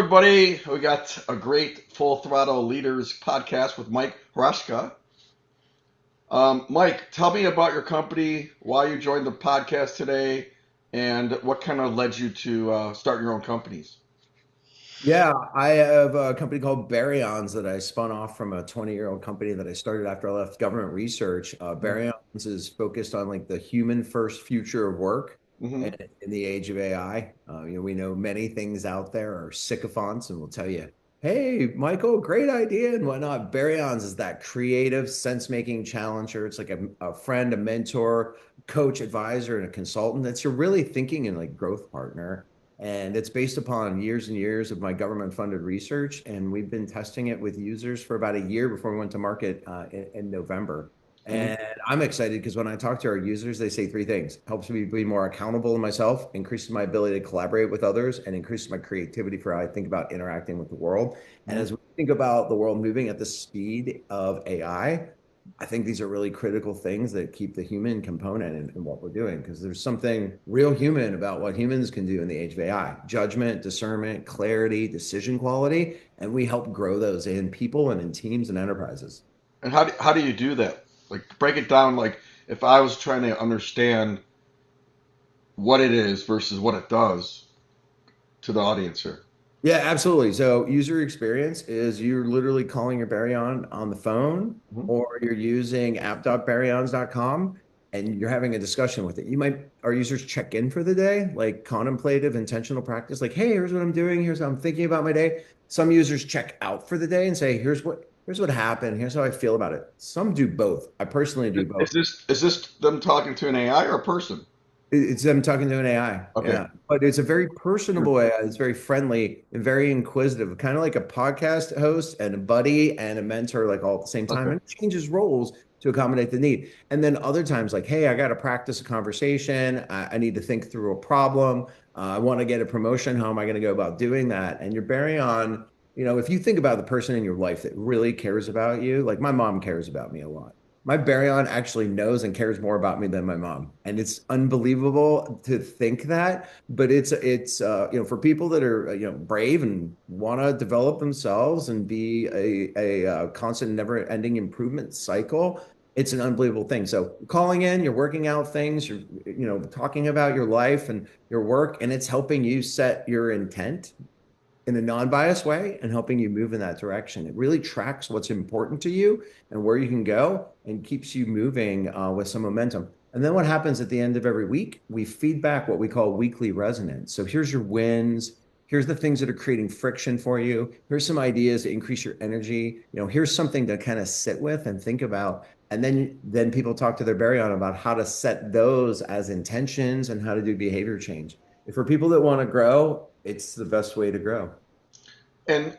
everybody. We got a great Full Throttle Leaders podcast with Mike Hruska. Mike, tell me about your company, why you joined the podcast today, and what kind of led you to start your own companies. Yeah, I have a company called Baryons that I spun off from a 20-year-old company that I started after I left government research. Baryons is focused on like the human first future of work Mm-hmm. and in the age of AI. We know many things out there are sycophants and will tell you, hey, Michael, great idea and whatnot. Baryons is that creative sense-making challenger. It's like a friend, a mentor, coach, advisor, and a consultant that's your really thinking and like growth partner. And it's based upon years and years of my government funded research. And we've been testing it with users for about a year before we went to market in November. Mm-hmm. And I'm excited because when I talk to our users, they say three things: helps me be more accountable to myself, increases my ability to collaborate with others, and increases my creativity for how I think about interacting with the world. And Mm-hmm. as we think about the world moving at the speed of I think these are really critical things that keep the human component in what we're doing because there's something real human about what humans can do in the age of AI: judgment, discernment, clarity, decision quality. And we help grow those in people and in teams and enterprises. And how do you do that? Like break it down. Like if I was trying to understand what it is versus what it does to the audience here. Yeah, absolutely. So user experience is you're literally calling your Baryon on the phone Mm-hmm. or you're using app.baryons.com and you're having a discussion with it. Our users check in for the day, like contemplative, intentional practice, like, hey, here's what I'm doing, here's how I'm thinking about my day. Some users check out for the day and say, here's what happened, here's how I feel about it. Some do both. I personally do Is both. this them talking to an AI or a person? It's them talking to an AI. Okay. Yeah. But it's a very personable AI. It's very friendly and very inquisitive, kind of like a podcast host and a buddy and a mentor, like all at the same time, Okay. and it changes roles to accommodate the need. And then other times, like, hey, I got to practice a conversation. I need to think through a problem. I want to get a promotion. How am I going to go about doing that? And you're bearing on, if you think about the person in your life that really cares about you, like my mom cares about me a lot. My Baryon actually knows and cares more about me than my mom, and it's unbelievable to think that. But it's for people that are brave and want to develop themselves and be a constant, never-ending improvement cycle. It's an unbelievable thing. So calling in, you're working out things, you're talking about your life and your work, and it's helping you set your intent in a non-biased way and helping you move in that direction. It really tracks what's important to you and where you can go and keeps you moving with some momentum. And then what happens at the end of every week? We feedback what we call weekly resonance. So here's your wins. Here's the things that are creating friction for you. Here's some ideas to increase your energy. Here's something to kind of sit with and think about. And then people talk to their Baryon about how to set those as intentions and how to do behavior change. If for people that want to grow, it's the best way to grow. And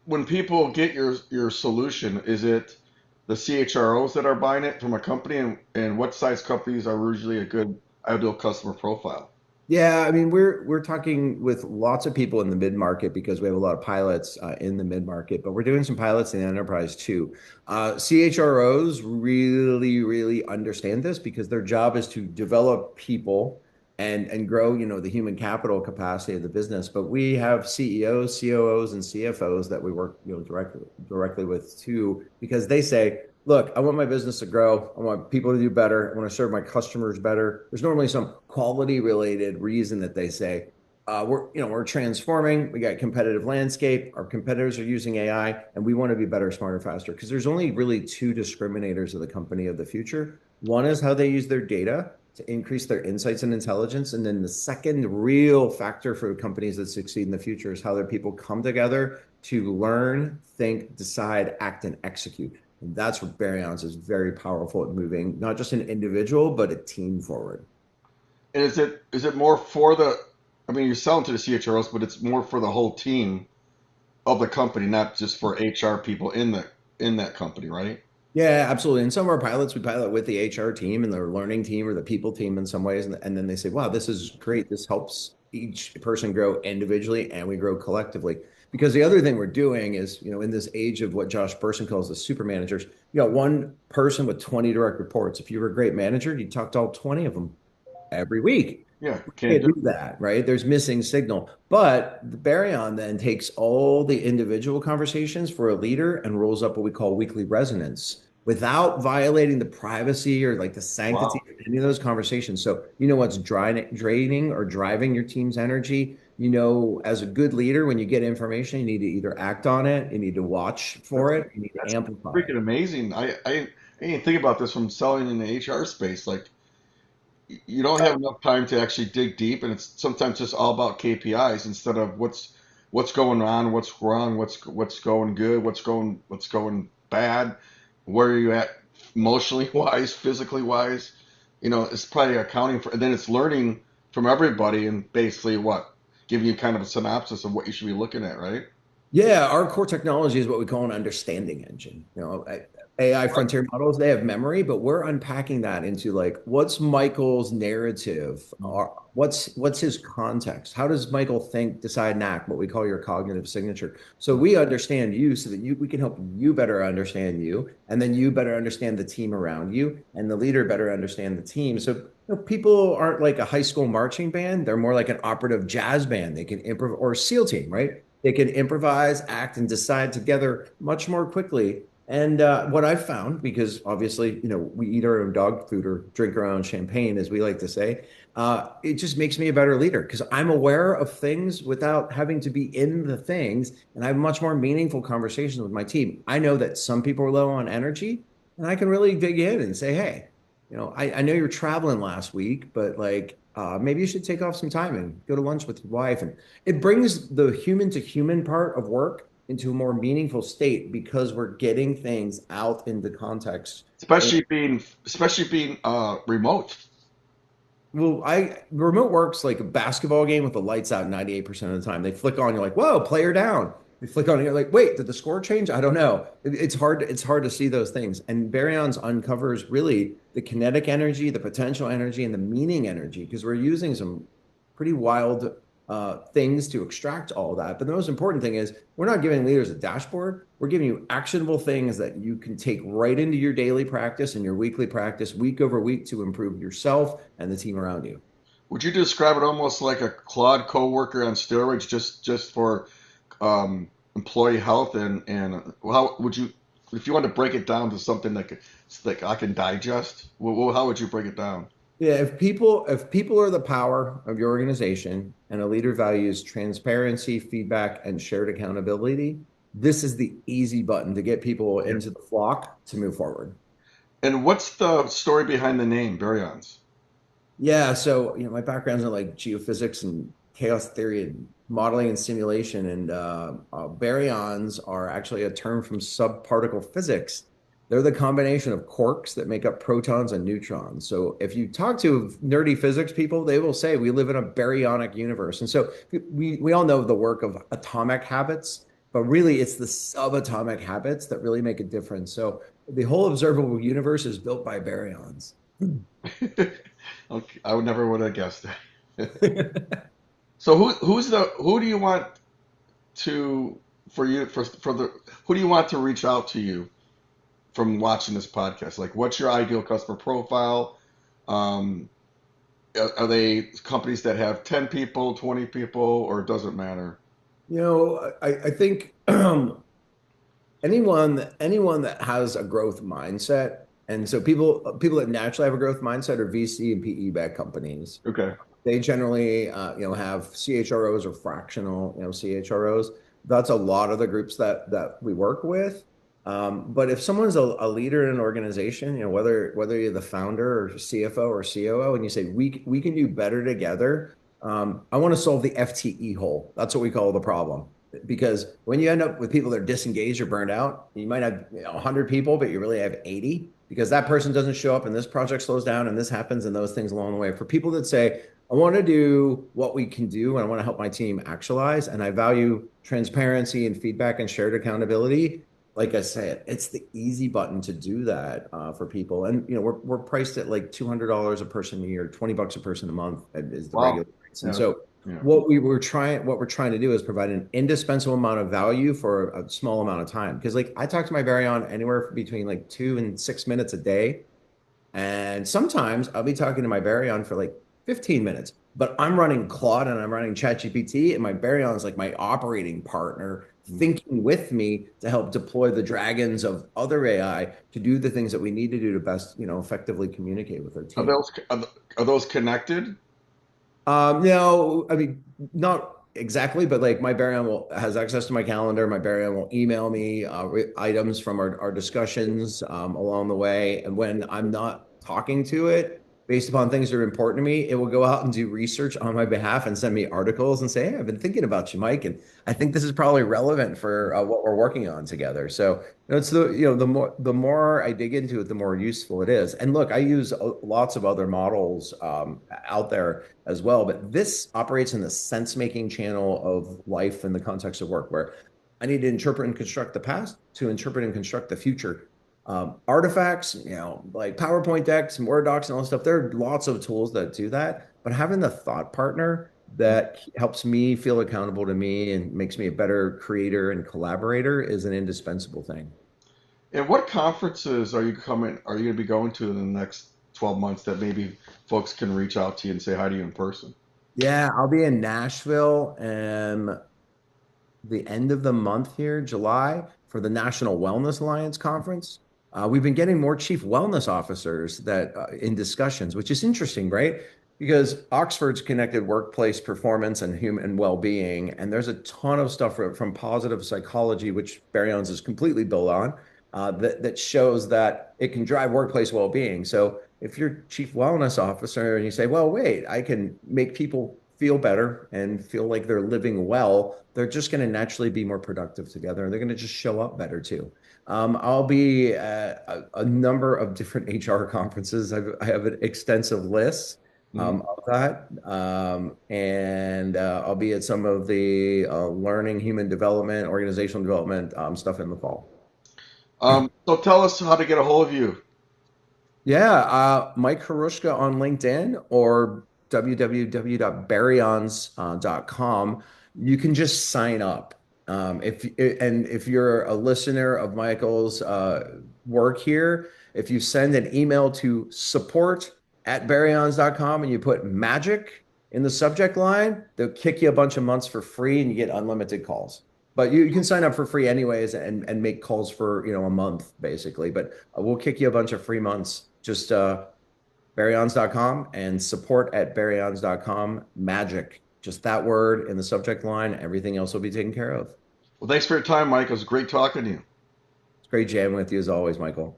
when people get your solution, is it the CHROs that are buying it from a company, and what size companies are usually a good ideal customer profile? Yeah, I mean, we're talking with lots of people in the mid market because we have a lot of pilots in the mid market, but we're doing some pilots in the enterprise too. CHROs really, really understand this because their job is to develop people and grow, the human capital capacity of the business. But we have CEOs, COOs, and CFOs that we work, directly with too, because they say, look, I want my business to grow. I want people to do better. I want to serve my customers better. There's normally some quality related reason that they say, we're transforming. We got competitive landscape. Our competitors are using AI, and we want to be better, smarter, faster. Because there's only really two discriminators of the company of the future. One is how they use their data to increase their insights and intelligence, and then the second real factor for companies that succeed in the future is how their people come together to learn, think, decide, act, and execute. And that's where Baryons is very powerful at moving not just an individual, but a team forward. And is it more for the? I mean, you're selling to the CHROs, but it's more for the whole team of the company, not just for HR people in that company, right? Yeah, absolutely. In some of our pilots, we pilot with the HR team and their learning team or the people team in some ways. And then they say, wow, this is great. This helps each person grow individually and we grow collectively. Because the other thing we're doing is, in this age of what Josh Bersin calls the super managers, you got one person with 20 direct reports. If you were a great manager, you talk to all 20 of them every week. Yeah, can't Can't do do that, right? There's missing signal. But the Baryon then takes all the individual conversations for a leader and rolls up what we call weekly resonance without violating the privacy or like the it. sanctity Wow. of any of those conversations. So you know what's draining or driving your team's energy. You know, as a good leader, when you get information, you need to either act on it, you need to watch That's for it, you need to that's amplify it. freaking amazing. I didn't think about this from selling in the HR space. Like you don't have enough time to actually dig deep, and it's sometimes just all about KPIs instead of what's going on, what's wrong, what's going good, what's going bad, where are you at emotionally wise, physically wise. You know, it's probably accounting for, and then it's learning from everybody and basically what giving you kind of a synopsis of what you should be looking at, right? Yeah, our core technology is what we call an understanding engine. You know, AI Right. frontier models, they have memory, but we're unpacking that into like what's Michael's narrative? Or what's his context? How does Michael think, decide, and act? What we call your cognitive signature. So we understand you so that we can help you better understand you, and then you better understand the team around you, and the leader better understand the team. So people aren't like a high school marching band; they're more like an operative jazz band. They can improv or SEAL team, right? They can improvise, act, and decide together much more quickly. And what I've found, because obviously, you know, we eat our own dog food or drink our own champagne, as we like to say, it just makes me a better leader because I'm aware of things without having to be in the things. And I have much more meaningful conversations with my team. I know that some people are low on energy, and I can really dig in and say, hey, you know, I know you're traveling last week, but like maybe you should take off some time and go to lunch with your wife. And it brings the human to human part of work into a more meaningful state because we're getting things out into context. And Especially being remote. well, I remote works like a basketball game with the lights out 98% of the time. They flick on, you're like, whoa, player down. They flick on, you're like, wait, did the score change? I don't know. It's hard to see those things. And Baryons uncovers really the kinetic energy, the potential energy, and the meaning energy because we're using some pretty wild things to extract all that. But the most important thing is we're not giving leaders a dashboard. We're giving you actionable things that you can take right into your daily practice and your weekly practice, week over week, to improve yourself and the team around you. Would you describe it almost like a Claude coworker on steroids, just for employee health and how would you, if you want to break it down to something like I can digest? How would you break it down? Yeah, if people are the power of your organization and a leader values transparency, feedback, and shared accountability, this is the easy button to get people Yeah. into the flock to move forward. And what's the story behind the name Baryons? Yeah, so you know, my background's in like geophysics and chaos theory and modeling and simulation, and baryons are actually a term from subparticle physics. They're the combination of quarks that make up protons and neutrons. So if you talk to nerdy physics people, they will say we live in a baryonic universe. And so we all know the work of atomic habits, but really it's the subatomic habits that really make a difference. So the whole observable universe is built by baryons. Okay, would have guessed that. So who do you want to for you for the who do you want to reach out to you from watching this podcast? Like, what's your ideal customer profile? Um, are they companies that have 10 people, 20 people, or does it matter? You know, I think anyone that has a growth mindset, and so people that naturally have a growth mindset are VC and PE backed companies. Okay. They generally have CHROs or fractional CHROs. That's a lot of the groups that we work with. But if someone's a leader in an organization, you know, whether you're the founder or CFO or COO, and you say we can do better together, I want to solve the FTE hole. That's what we call the problem. Because when you end up with people that are disengaged or burned out, you might have 100 people, but you really have 80 because that person doesn't show up and this project slows down and this happens and those things along the way. For people that say, I want to do what we can do and I want to help my team actualize, and I value transparency and feedback and shared accountability. Like I said, it's the easy button to do that for people. And we're priced at like $200 a person a year, $20 a person a month is the Wow. regular price. And Yeah. so Yeah. what we're trying to do is provide an indispensable amount of value for a small amount of time. Because like I talk to my Baryon anywhere between like 2 and 6 minutes a day. And sometimes I'll be talking to my Baryon for like 15 minutes. but I'm running Claude and I'm running ChatGPT, and my Baryon is like my operating partner, Mm. thinking with me to help deploy the dragons of other AI to do the things that we need to do to best, effectively communicate with our Are team. those are those connected? No, I mean, not exactly, but like my Baryon has access to my calendar. My Baryon will email me items from our discussions along the way. And when I'm not talking to it, based upon things that are important to me, it will go out and do research on my behalf and send me articles and say, hey, I've been thinking about you, Mike, and I think this is probably relevant for what we're working on together. So it's the more I dig into it, the more useful it is. And look, I use lots of other models out there as well. But this operates in the sense making channel of life in the context of work, where I need to interpret and construct the past to interpret and construct the future. Artifacts, like PowerPoint decks and Word docs and all this stuff, there are lots of tools that do that. But having the thought partner that helps me feel accountable to me and makes me a better creator and collaborator is an indispensable thing. And what conferences are you coming? Are you going to be going to in the next 12 months that maybe folks can reach out to you and say hi to you in person? Yeah, I'll be in Nashville the end of the month here, July, for the National Wellness Alliance Conference. We've been getting more chief wellness officers that in discussions, which is interesting, right? Because Oxford's connected workplace performance and human well-being, and there's a ton of stuff from positive psychology, which Baryons is completely built on, that shows that it can drive workplace well-being. So if you're chief wellness officer and you say, well, wait, I can make people feel better and feel like they're living well, they're just going to naturally be more productive together and they're going to just show up better too. I'll be at a number of different HR conferences. I have an extensive list Mhm. of that. And I'll be at some of the learning, human development, organizational development stuff in the fall. So tell us how to get a hold of you. Yeah, Mike Hruska on LinkedIn or www.baryons.com. You can just sign up. If you're a listener of Michael's work here, if you send an email to support@baryons.com and you put magic in the subject line, they'll kick you a bunch of months for free and you get unlimited calls. But you can sign up for free anyways and make calls for a month basically. But we'll kick you a bunch of free months. Just baryons.com and support@baryons.com. Magic. Just that word in the subject line. Everything else will be taken care of. Well, thanks for your time, Mike. It was great talking to you. It's great jamming with you as always, Michael.